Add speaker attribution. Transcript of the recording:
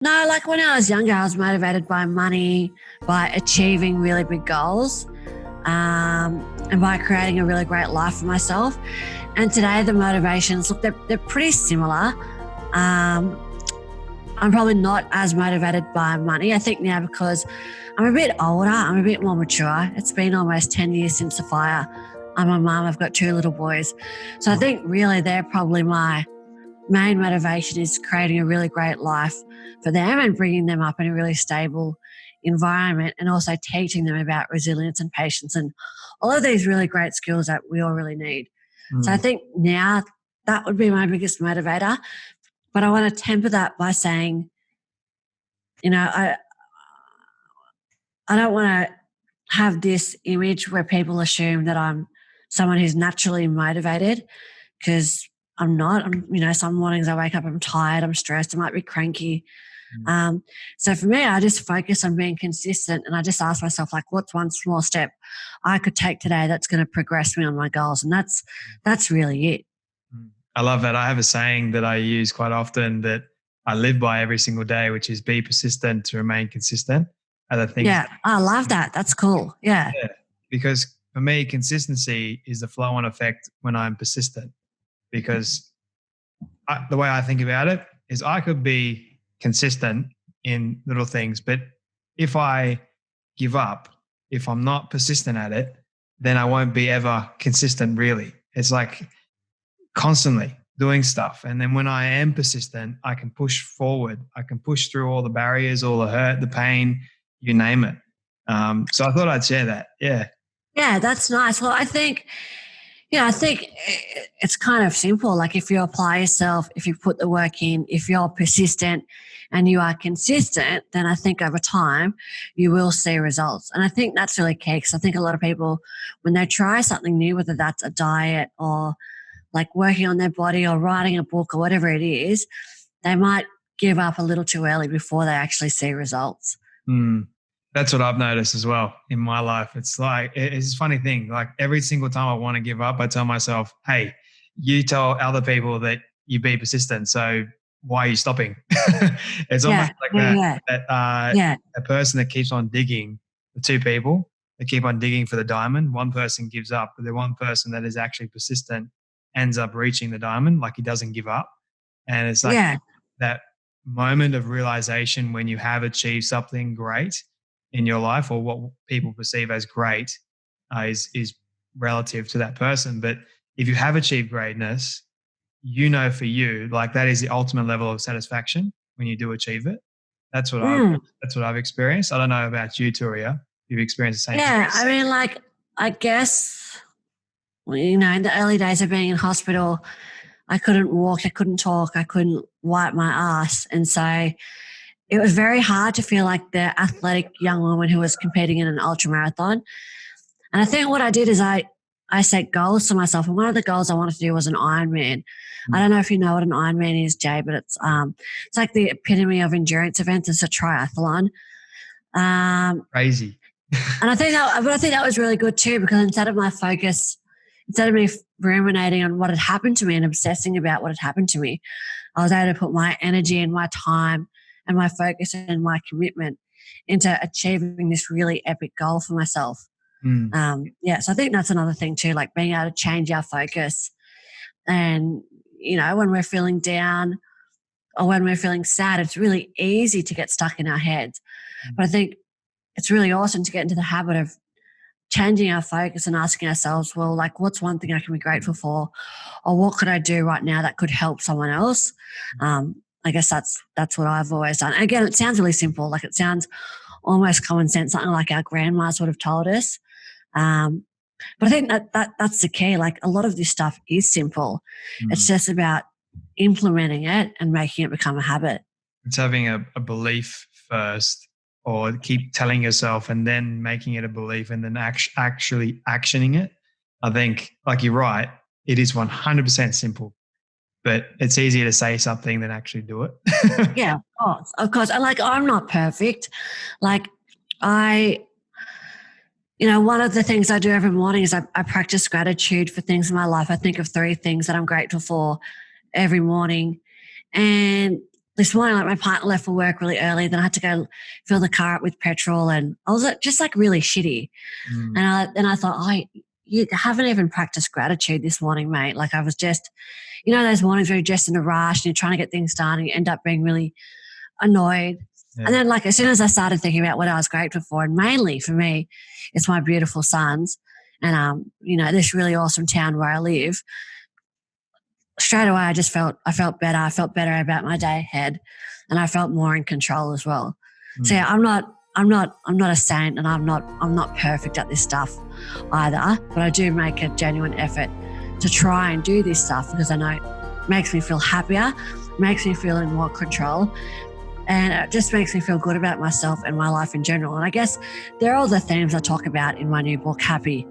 Speaker 1: No, like when I was younger, I was motivated by money, by achieving really big goals, and by creating a really great life for myself. And today the motivations, look, they're pretty similar. Um, I'm probably not as motivated by money. I think now because I'm a bit older, I'm a bit more mature. It's been almost 10 years since the fire. I'm a mum, I've got 2 little boys. So I think really they're probably my main motivation is creating a really great life for them and bringing them up in a really stable environment, and also teaching them about resilience and patience and all of these really great skills that we all really need. So I think now that would be my biggest motivator. But I want to temper that by saying, you know, I don't want to have this image where people assume that I'm someone who's naturally motivated, because I'm not. Some mornings I wake up, I'm tired, I'm stressed, I might be cranky. So for me, I just focus on being consistent, and I just ask myself, like, what's one small step I could take today that's going to progress me on my goals? And that's really it.
Speaker 2: I love that. I have a saying that I use quite often that I live by every single day, which is be persistent to remain consistent. Other things.
Speaker 1: Yeah, I love that. That's cool. Yeah.
Speaker 2: Because for me, consistency is the flow-on effect when I'm persistent. Because the way I think about it is I could be consistent in little things, but if I give up, if I'm not persistent at it, then I won't be ever consistent really. It's like constantly doing stuff. And then when I am persistent, I can push forward. I can push through all the barriers, all the hurt, the pain, you name it. So I thought I'd share that. Yeah.
Speaker 1: Yeah, that's nice. Well, I think it's kind of simple. Like if you apply yourself, if you put the work in, if you're persistent and you are consistent, then I think over time you will see results. And I think that's really key, because I think a lot of people, when they try something new, whether that's a diet or like working on their body or writing a book or whatever it is, they might give up a little too early before they actually see results.
Speaker 2: That's what I've noticed as well in my life. It's like, it's a funny thing. Like every single time I want to give up, I tell myself, hey, you tell other people that you be persistent. So why are you stopping? It's almost like that a person that keeps on digging, the 2 people that keep on digging for the diamond, one person gives up, but the one person that is actually persistent ends up reaching the diamond, like he doesn't give up. And it's like that moment of realization when you have achieved something great in your life, or what people perceive as great, is relative to that person. But if you have achieved greatness, for you, like that is the ultimate level of satisfaction when you do achieve it. That's what I've experienced. I don't know about you, Turia. You've experienced the same thing.
Speaker 1: Yeah, I mean, like, I guess, in the early days of being in hospital, I couldn't walk, I couldn't talk, I couldn't wipe my ass. And so it was very hard to feel like the athletic young woman who was competing in an ultra marathon. And I think what I did is I set goals for myself. And one of the goals I wanted to do was an Ironman. I don't know if you know what an Ironman is, Jay, but it's like the epitome of endurance events. It's a triathlon.
Speaker 2: Crazy.
Speaker 1: And I think that was really good too, because instead of me ruminating on what had happened to me and obsessing about what had happened to me, I was able to put my energy and my time and my focus and my commitment into achieving this really epic goal for myself. So I think that's another thing too, like being able to change our focus. And, when we're feeling down or when we're feeling sad, it's really easy to get stuck in our heads. But I think it's really awesome to get into the habit of changing our focus and asking ourselves, well, like, what's one thing I can be grateful for? Or what could I do right now that could help someone else? I guess that's what I've always done. And again, it sounds really simple. Like it sounds almost common sense, something like our grandmas would have told us. But I think that's the key. Like a lot of this stuff is simple. It's just about implementing it and making it become a habit.
Speaker 2: It's having a belief first, or keep telling yourself and then making it a belief and then actually actioning it. I think, like you're right, it is 100% simple. But it's easier to say something than actually do it.
Speaker 1: Yeah, of course. And like, I'm not perfect. Like one of the things I do every morning is I practice gratitude for things in my life. I think of 3 things that I'm grateful for every morning. And this morning, like my partner left for work really early. Then I had to go fill the car up with petrol, and I was just like really shitty. And I thought, you haven't even practiced gratitude this morning, mate. Like I was just, those mornings where you're just in a rush and you're trying to get things done and you end up being really annoyed. Yeah. And then like as soon as I started thinking about what I was grateful for, and mainly for me, it's my beautiful sons and, this really awesome town where I live, straight away I felt better. I felt better about my day ahead and I felt more in control as well. So yeah, I'm not a saint and I'm not perfect at this stuff either, but I do make a genuine effort to try and do this stuff because I know it makes me feel happier, makes me feel in more control, and it just makes me feel good about myself and my life in general. And I guess they're all the themes I talk about in my new book, Happy.